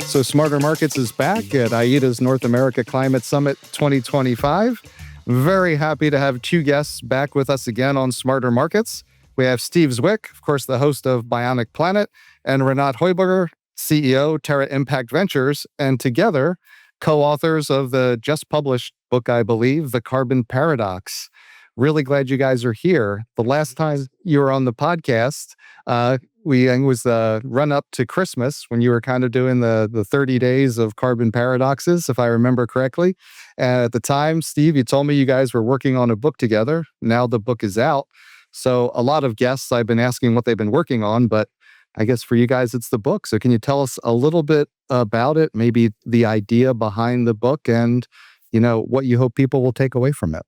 So Smarter Markets is back at IETA's North America Climate Summit 2025. Very happy to have two guests back with us again on Smarter Markets. We have Steve Zwick, of course, the host of Bionic Planet, and Renat Heuberger, CEO, Terra Impact Ventures, and together, co-authors of the just published book, I believe, The Carbon Paradox. Really glad you guys are here. The last time you were on the podcast, it was the run up to Christmas when you were kind of doing the 30 days of carbon paradoxes, if I remember correctly. And at the time, Steve, you told me you guys were working on a book together. Now the book is out. So a lot of guests, I've been asking what they've been working on, but I guess for you guys, it's the book. So can you tell us a little bit about it, maybe the idea behind the book and, what you hope people will take away from it?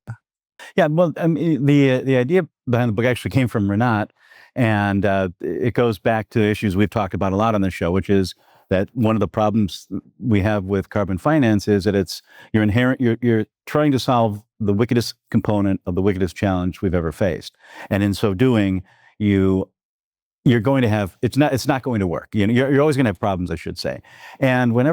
Yeah, well, I mean, the idea behind the book actually came from Renat, and it goes back to issues we've talked about a lot on the show, which is that one of the problems we have with carbon finance is that you're trying to solve the wickedest component of the wickedest challenge we've ever faced, and in so doing, you're going to have it's not going to work. You're always going to have problems, I should say. And when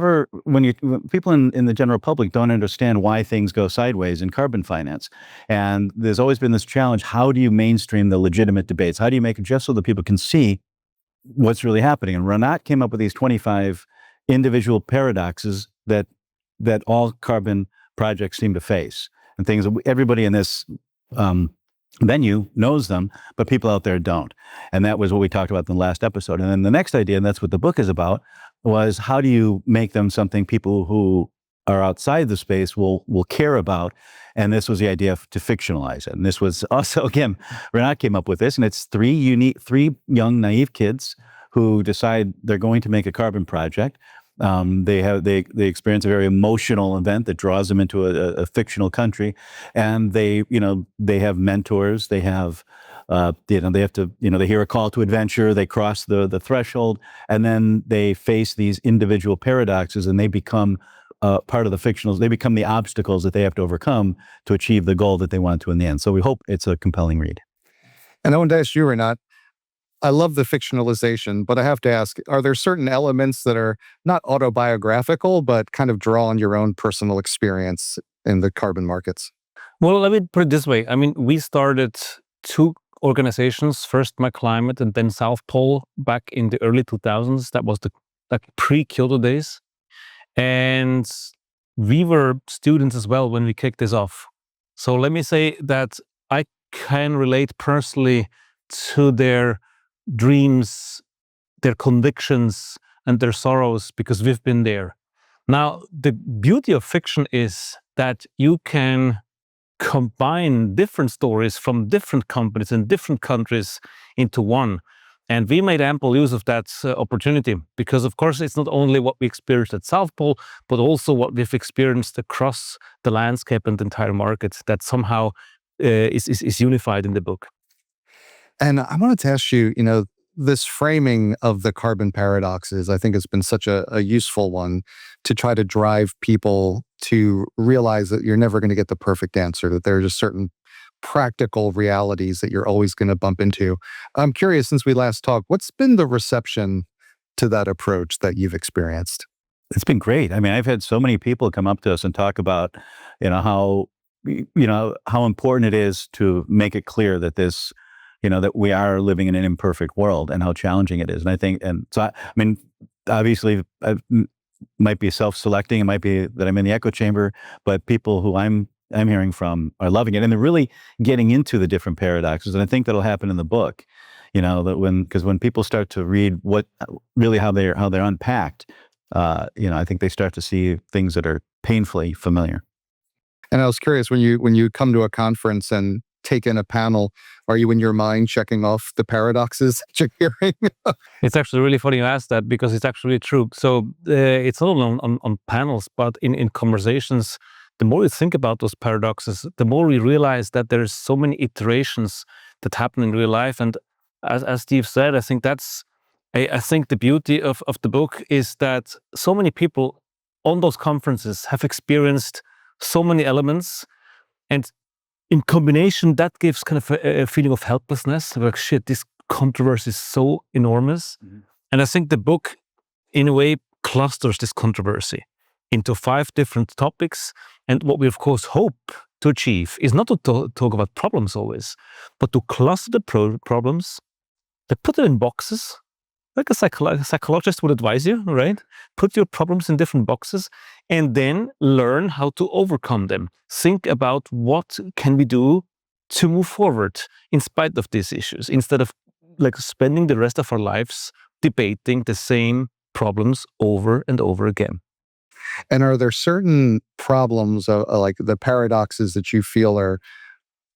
people in the general public don't understand why things go sideways in carbon finance, and there's always been this challenge: how do you mainstream the legitimate debates? How do you make it just so that people can see what's really happening? And Renat came up with these 25 individual paradoxes that all carbon projects seem to face, and things that everybody in this venue knows them, but people out there don't. And that was what we talked about in the last episode. And then the next idea, and that's what the book is about, was how do you make them something people who are outside the space will care about? And this was the idea to fictionalize it. And this was also, again, Renat came up with this, and it's three young, naive kids who decide they're going to make a carbon project. They experience a very emotional event that draws them into a fictional country, and they have mentors. They have they hear a call to adventure. They cross the threshold, and then they face these individual paradoxes, and they become part of the fictionals. They become the obstacles that they have to overcome to achieve the goal that they want to in the end. So we hope it's a compelling read. And I wanted to ask you, Renat, I love the fictionalization, but I have to ask, are there certain elements that are not autobiographical, but kind of draw on your own personal experience in the carbon markets? Well, let me put it this way. I mean, we started two organizations, first My Climate and then South Pole back in the early 2000s. That was the pre-Kyoto days. And we were students as well when we kicked this off. So let me say that I can relate personally to their dreams, their convictions, and their sorrows, because we've been there. Now, the beauty of fiction is that you can combine different stories from different companies in different countries into one. And we made ample use of that opportunity, because, of course, it's not only what we experienced at South Pole, but also what we've experienced across the landscape and the entire market that somehow is unified in the book. And I wanted to ask you, this framing of the carbon paradoxes, I think has been such a useful one to try to drive people to realize that you're never going to get the perfect answer, that there are just certain practical realities that you're always going to bump into. I'm curious, since we last talked, what's been the reception to that approach that you've experienced? It's been great. I mean, I've had so many people come up to us and talk about, how important it is to make it clear that this, that we are living in an imperfect world and how challenging it is. And I think, obviously, I might be self-selecting. It might be that I'm in the echo chamber, but people who I'm hearing from are loving it, and they're really getting into the different paradoxes. And I think that'll happen in the book, because when people start to read how they're unpacked, I think they start to see things that are painfully familiar. And I was curious, when you come to a conference and take in a panel, are you in your mind checking off the paradoxes that you're hearing? It's actually really funny you asked that, because it's actually true. So it's not only on panels, but in conversations, the more you think about those paradoxes, the more you realize that there's so many iterations that happen in real life. And as Steve said, I think the beauty of the book is that so many people on those conferences have experienced so many elements, and in combination, that gives kind of a feeling of helplessness. Like, shit, this controversy is so enormous. And I think the book, in a way, clusters this controversy into 5 different topics. And what we, of course, hope to achieve is not to talk about problems always, but to cluster the problems, to put them in boxes, like a psychologist would advise you, right? Put your problems in different boxes and then learn how to overcome them. Think about what can we do to move forward in spite of these issues, instead of like spending the rest of our lives debating the same problems over and over again. And are there certain problems, like the paradoxes that you feel are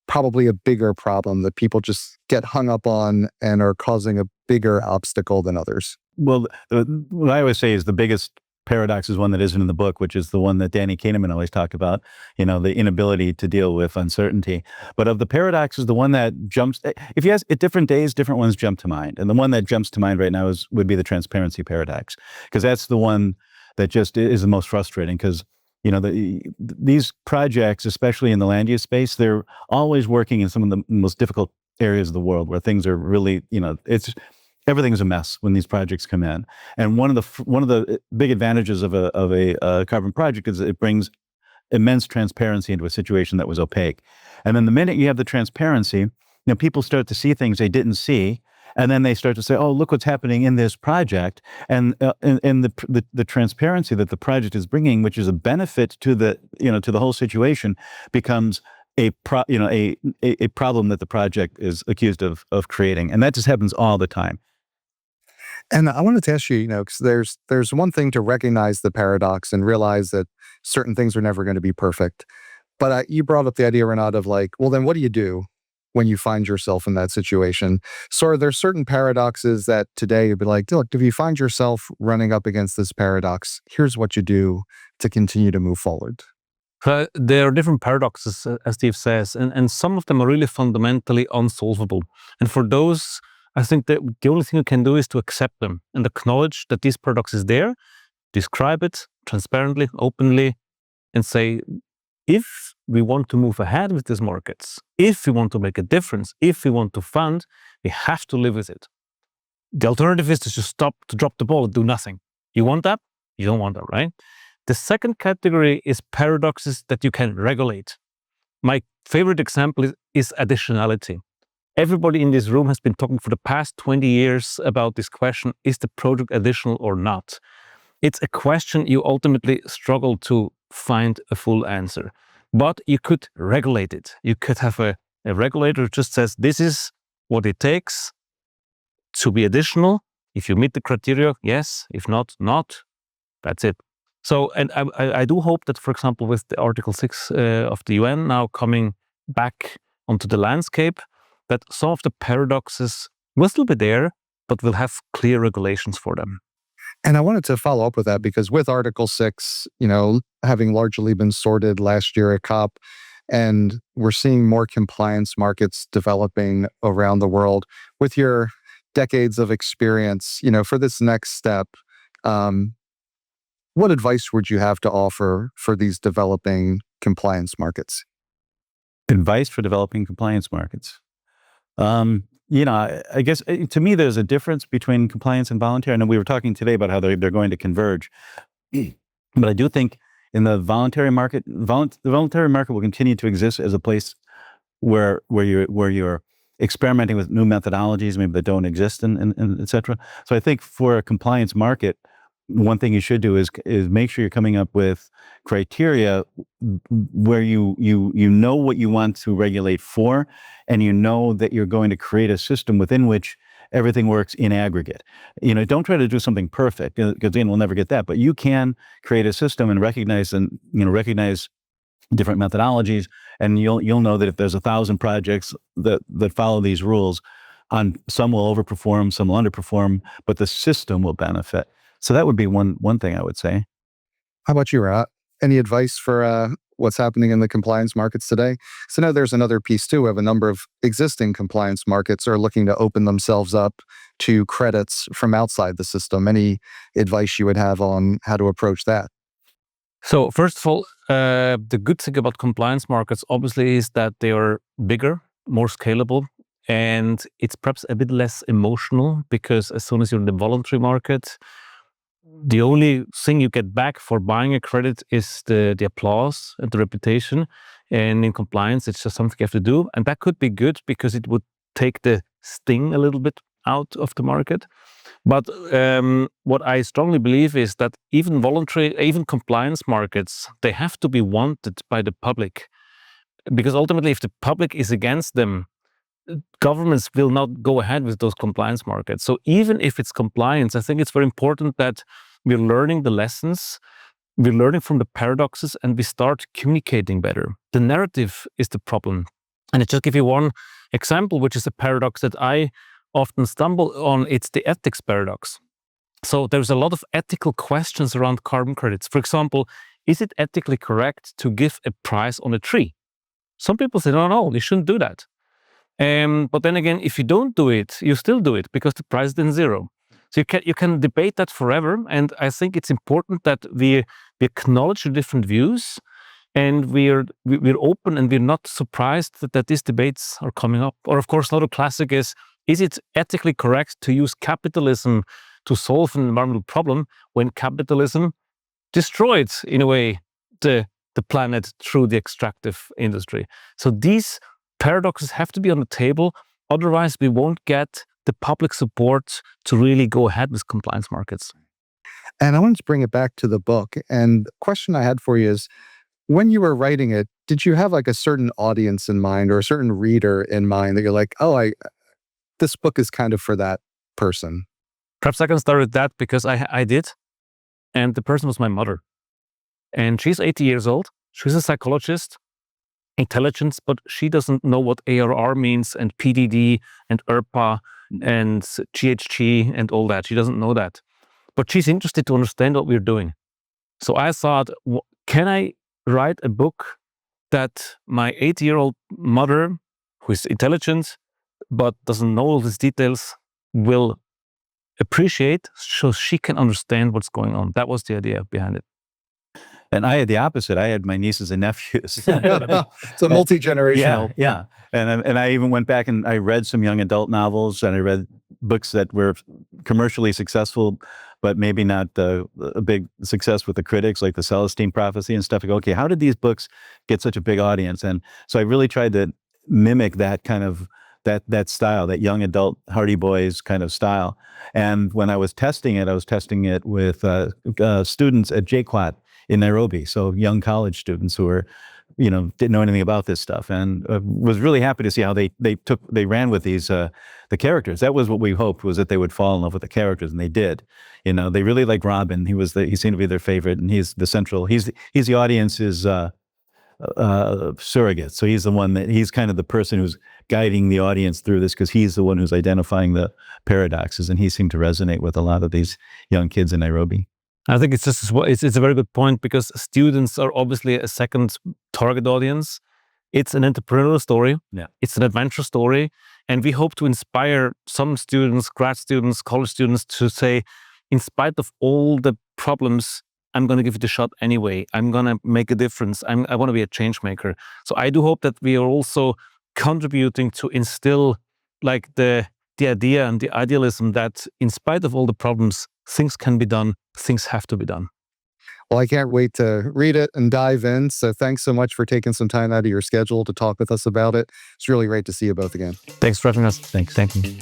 probably a bigger problem that people just get hung up on and are causing a bigger obstacle than others? Well, what I always say is the biggest paradox is one that isn't in the book, which is the one that Danny Kahneman always talked about, the inability to deal with uncertainty. But of the paradoxes, the one that jumps, if you ask at different days, different ones jump to mind. And the one that jumps to mind right now would be the transparency paradox, because that's the one that just is the most frustrating, because these projects, especially in the land use space, they're always working in some of the most difficult areas of the world where things are really, everything's a mess when these projects come in. And one of the big advantages of a carbon project is it brings immense transparency into a situation that was opaque. And then the minute you have the transparency, people start to see things they didn't see. And then they start to say, "Oh, look what's happening in this project," and the transparency that the project is bringing, which is a benefit to the whole situation, becomes a problem that the project is accused of creating, and that just happens all the time. And I wanted to ask you, because there's one thing to recognize the paradox and realize that certain things are never going to be perfect. But you brought up the idea, Renat, of like, well, then what do you do when you find yourself in that situation? So are there certain paradoxes that today you'd be like, look, if you find yourself running up against this paradox, here's what you do to continue to move forward? There are different paradoxes, as Steve says, and some of them are really fundamentally unsolvable. And for those, I think that the only thing you can do is to accept them and acknowledge that this paradox is there, describe it transparently, openly, and say, if we want to move ahead with these markets, if we want to make a difference, if we want to fund, we have to live with it. The alternative is to just stop, to drop the ball and do nothing. You want that? You don't want that, right? The second category is paradoxes that you can regulate. My favorite example is additionality. Everybody in this room has been talking for the past 20 years about this question, is the project additional or not? It's a question you ultimately struggle to find a full answer. But you could regulate it. You could have a regulator who just says, this is what it takes to be additional. If you meet the criteria, yes. If not, not. That's it. So, and I do hope that, for example, with the Article 6 of the UN now coming back onto the landscape, that some of the paradoxes will still be there, but we'll have clear regulations for them. And I wanted to follow up with that because with Article 6, having largely been sorted last year at COP, and we're seeing more compliance markets developing around the world. With your decades of experience, for this next step, what advice would you have to offer for these developing compliance markets? Advice for developing compliance markets. I guess to me, there's a difference between compliance and voluntary. I know we were talking today about how they're going to converge, but I do think in the voluntary market, the voluntary market will continue to exist as a place where you're experimenting with new methodologies, maybe that don't exist, and et cetera. So I think for a compliance market, one thing you should do is make sure you're coming up with criteria where you know what you want to regulate for, and you know that you're going to create a system within which everything works in aggregate. Don't try to do something perfect, because then we'll never get that. But you can create a system and recognize different methodologies, and you'll know that if there's 1,000 projects that follow these rules, some will overperform, some will underperform, but the system will benefit. So that would be one thing I would say. How about you, Renat? Any advice for what's happening in the compliance markets today? So now there's another piece too. We have a number of existing compliance markets are looking to open themselves up to credits from outside the system. Any advice you would have on how to approach that? So first of all, the good thing about compliance markets obviously is that they are bigger, more scalable, and it's perhaps a bit less emotional because as soon as you're in the voluntary market, the only thing you get back for buying a credit is the applause and the reputation. And in compliance, it's just something you have to do. And that could be good because it would take the sting a little bit out of the market. But what I strongly believe is that even voluntary, even compliance markets, they have to be wanted by the public. Because ultimately, if the public is against them, governments will not go ahead with those compliance markets. So even if it's compliance, I think it's very important that we're learning the lessons, we're learning from the paradoxes, and we start communicating better. The narrative is the problem. And I just give you one example, which is a paradox that I often stumble on. It's the ethics paradox. So there's a lot of ethical questions around carbon credits. For example, is it ethically correct to give a price on a tree? Some people say, no, you shouldn't do that. But then again, if you don't do it, you still do it because the price is then zero. So you can debate that forever. And I think it's important that we acknowledge the different views, and we're open, and we're not surprised that these debates are coming up. Or of course, another classic is it ethically correct to use capitalism to solve an environmental problem when capitalism destroyed, in a way, the planet through the extractive industry? So these paradoxes have to be on the table. Otherwise, we won't get the public support to really go ahead with compliance markets. And I wanted to bring it back to the book. And the question I had for you is, when you were writing it, did you have like a certain audience in mind or a certain reader in mind that you're like, this book is kind of for that person? Perhaps I can start with that because I did. And the person was my mother. And she's 80 years old. She's a psychologist, intelligence, but she doesn't know what ARR means and PDD and ERPA and GHG and all that. She doesn't know that. But she's interested to understand what we're doing. So I thought, can I write a book that my 80-year-old mother, who is intelligent but doesn't know all these details, will appreciate, so she can understand what's going on? That was the idea behind it. And I had the opposite. I had my nieces and nephews. It's a multi-generational. Yeah. And I even went back and I read some young adult novels, and I read books that were commercially successful, but maybe not a big success with the critics, like the Celestine Prophecy and stuff. I go, okay, how did these books get such a big audience? And so I really tried to mimic that kind of that style, that young adult Hardy Boys kind of style. And when I was testing it with students at JQuat in Nairobi, so young college students who were, didn't know anything about this stuff, and was really happy to see how they ran with these the characters. That was what we hoped, was that they would fall in love with the characters, and they did. They really liked Robin. He seemed to be their favorite, and he's the central. He's the audience's surrogate. So he's kind of the person who's guiding the audience through this, because he's the one who's identifying the paradoxes, and he seemed to resonate with a lot of these young kids in Nairobi. I think it's a very good point, because students are obviously a second target audience. It's an entrepreneurial story. Yeah. It's an adventure story. And we hope to inspire some students, grad students, college students, to say, in spite of all the problems, I'm going to give it a shot anyway. I'm going to make a difference. I want to be a change maker. So I do hope that we are also contributing to instill like the idea and the idealism that in spite of all the problems, things can be done, things have to be done. Well, I can't wait to read it and dive in. So thanks so much for taking some time out of your schedule to talk with us about it. It's really great to see you both again. Thanks for having us. Thanks. Thank you.